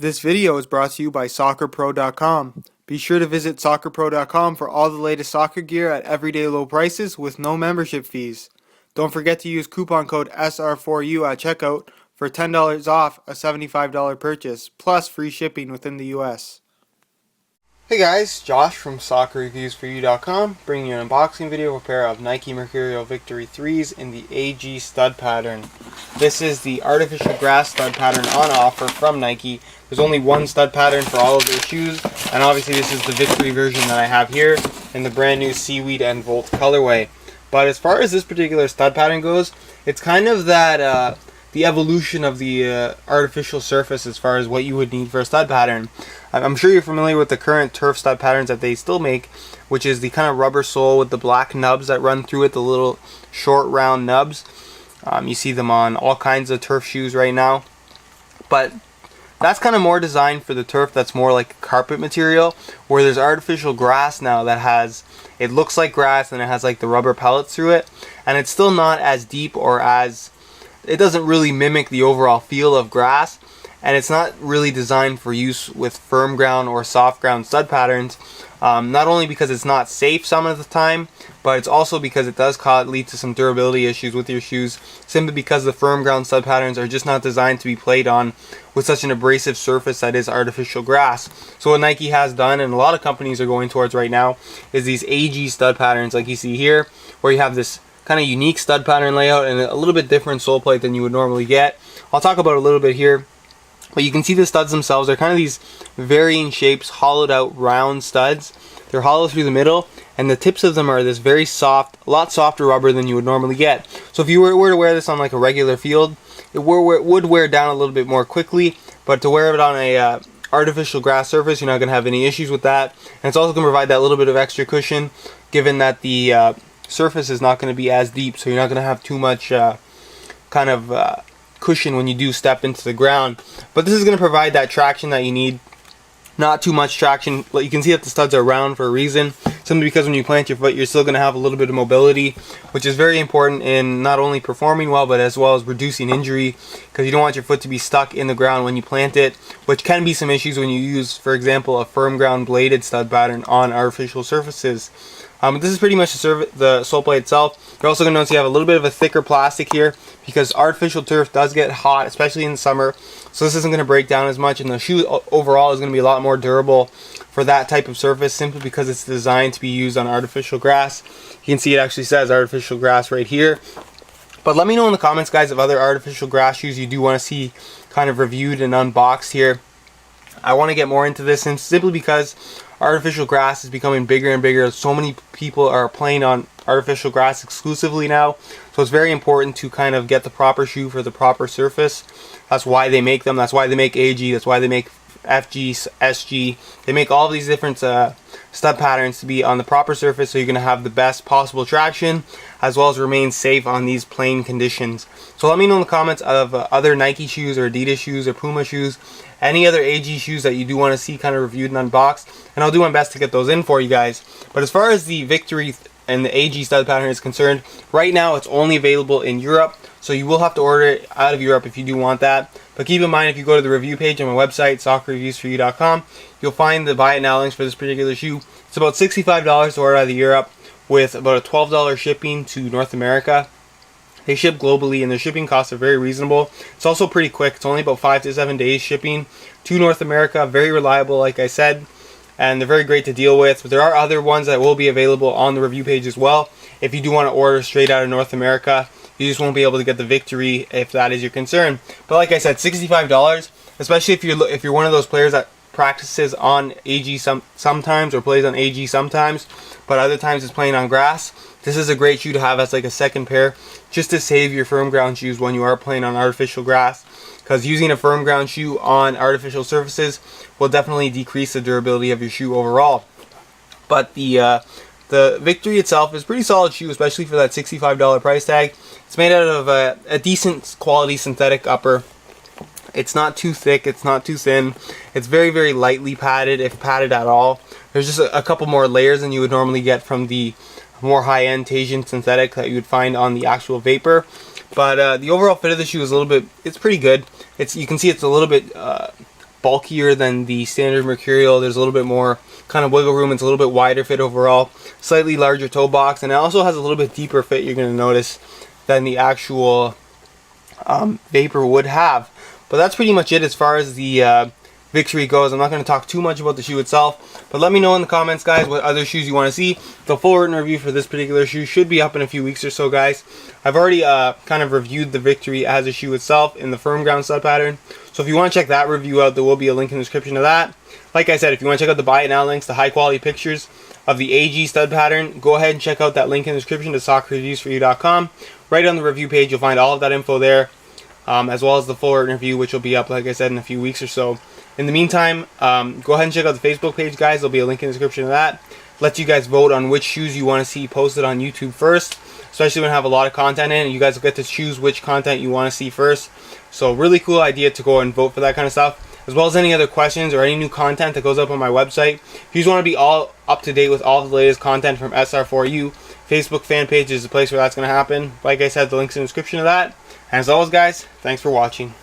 This video is brought to you by SoccerPro.com. Be sure to visit SoccerPro.com for all the latest soccer gear at everyday low prices with no membership fees. Don't forget to use coupon code SR4U at checkout for $10 off a $75 purchase, plus free shipping within the US. Hey guys, Josh from SoccerReviewsForYou.com bringing you an unboxing video of a pair of Nike Mercurial Victory 3s in the AG stud pattern. This is the artificial grass stud pattern on offer from Nike. There's only one stud pattern for all of their shoes, and obviously this is the Victory version that I have here in the brand new Seaweed and Volt colorway. But as far as this particular stud pattern goes, it's kind of that the evolution of the artificial surface as far as what you would need for a stud pattern. I'm sure you're familiar with the current turf stud patterns that they still make, which is the kind of rubber sole with the black nubs that run through it, the little short round nubs. You see them on all kinds of turf shoes right now. But that's kind of more designed for the turf that's more like carpet material, where there's artificial grass now that has, it looks like grass and it has like the rubber pellets through it, and it's still not as deep or as, it doesn't really mimic the overall feel of grass, and it's not really designed for use with firm ground or soft ground stud patterns. Not only because it's not safe some of the time, but it's also because it does lead to some durability issues with your shoes, simply because the firm ground stud patterns are just not designed to be played on with such an abrasive surface that is artificial grass. So what Nike has done, and a lot of companies are going towards right now, is these AG stud patterns like you see here, where you have this kind of unique stud pattern layout and a little bit different sole plate than you would normally get. I'll talk about it a little bit here. But you can see the studs themselves, they're kind of these varying shapes, hollowed out round studs. They're hollow through the middle, and the tips of them are this very soft, a lot softer rubber than you would normally get. So if you were to wear this on like a regular field, it would wear down a little bit more quickly, but to wear it on a artificial grass surface, you're not going to have any issues with that. And it's also going to provide that little bit of extra cushion, given that the surface is not going to be as deep, so you're not going to have too much cushion when you do step into the ground. But this is going to provide that traction that you need. Not too much traction. You can see that the studs are round for a reason, simply because when you plant your foot, you're still going to have a little bit of mobility, which is very important in not only performing well, but as well as reducing injury, because you don't want your foot to be stuck in the ground when you plant it, which can be some issues when you use, for example, a firm ground bladed stud pattern on artificial surfaces. This is pretty much the sole plate itself. You're also going to notice you have a little bit of a thicker plastic here, because artificial turf does get hot, especially in the summer. So this isn't going to break down as much, and the shoe overall is going to be a lot more durable for that type of surface, simply because it's designed to be used on artificial grass. You can see it actually says artificial grass right here. But let me know in the comments, guys, of other artificial grass shoes you do want to see kind of reviewed and unboxed here. I want to get more into this, and simply because artificial grass is becoming bigger and bigger. So many people are playing on artificial grass exclusively now, so it's very important to kind of get the proper shoe for the proper surface. That's why they make them. That's why they make AG. That's why they make FG, SG. They make all of these different stud patterns to be on the proper surface, so you're going to have the best possible traction, as well as remain safe on these plain conditions. So let me know in the comments of other Nike shoes or Adidas shoes or Puma shoes, any other AG shoes that you do want to see kind of reviewed and unboxed, and I'll do my best to get those in for you guys. But as far as the Victory and the AG stud pattern is concerned, right now it's only available in Europe, so you will have to order it out of Europe if you do want that. But keep in mind, if you go to the review page on my website, SoccerReviewsForYou.com, you'll find the buy it now links for this particular shoe. It's about $65 to order out of Europe, with about a $12 shipping to North America. They ship globally, and their shipping costs are very reasonable. It's also pretty quick. It's only about 5 to 7 days shipping to North America. Very reliable, like I said, and they're very great to deal with. But there are other ones that will be available on the review page as well. If you do want to order straight out of North America, you just won't be able to get the Victory if that is your concern. But like I said, $65, especially if you're one of those players that practices on AG sometimes, or plays on AG sometimes, but other times is playing on grass. This is a great shoe to have as like a second pair, just to save your firm ground shoes when you are playing on artificial grass, because using a firm ground shoe on artificial surfaces will definitely decrease the durability of your shoe overall. But the Victory itself is a pretty solid shoe, especially for that $65 price tag. It's made out of a decent quality synthetic upper. It's not too thick, it's not too thin. It's very, very lightly padded, if padded at all. There's just a couple more layers than you would normally get from the more high-end Tasian synthetic that you would find on the actual Vapor. But the overall fit of the shoe is a little bit, it's pretty good. You can see it's a little bit bulkier than the standard Mercurial. There's a little bit more kind of wiggle room. It's a little bit wider fit overall, slightly larger toe box, and it also has a little bit deeper fit, you're going to notice, than the actual Vapor would have. But that's pretty much it as far as the Victory goes. I'm not going to talk too much about the shoe itself, but let me know in the comments, guys, what other shoes you want to see. The full written review for this particular shoe should be up in a few weeks or so, guys. I've already kind of reviewed the Victory as a shoe itself in the firm ground stud pattern, so if you want to check that review out, there will be a link in the description of that. Like I said, if you want to check out the buy it now links, the high quality pictures of the AG stud pattern, go ahead and check out that link in the description to sockreviewsforyou.com. Right on the review page, you'll find all of that info there, as well as the full written review, which will be up, like I said, in a few weeks or so. In the meantime, go ahead and check out the Facebook page, guys. There'll be a link in the description of that. Let you guys vote on which shoes you want to see posted on YouTube first, especially when I have a lot of content in, and you guys will get to choose which content you want to see first. So really cool idea to go and vote for that kind of stuff, as well as any other questions or any new content that goes up on my website. If you just want to be all up to date with all the latest content from SR4U, Facebook fan page is the place where that's going to happen. Like I said, the link's in the description of that. And as always, guys, thanks for watching.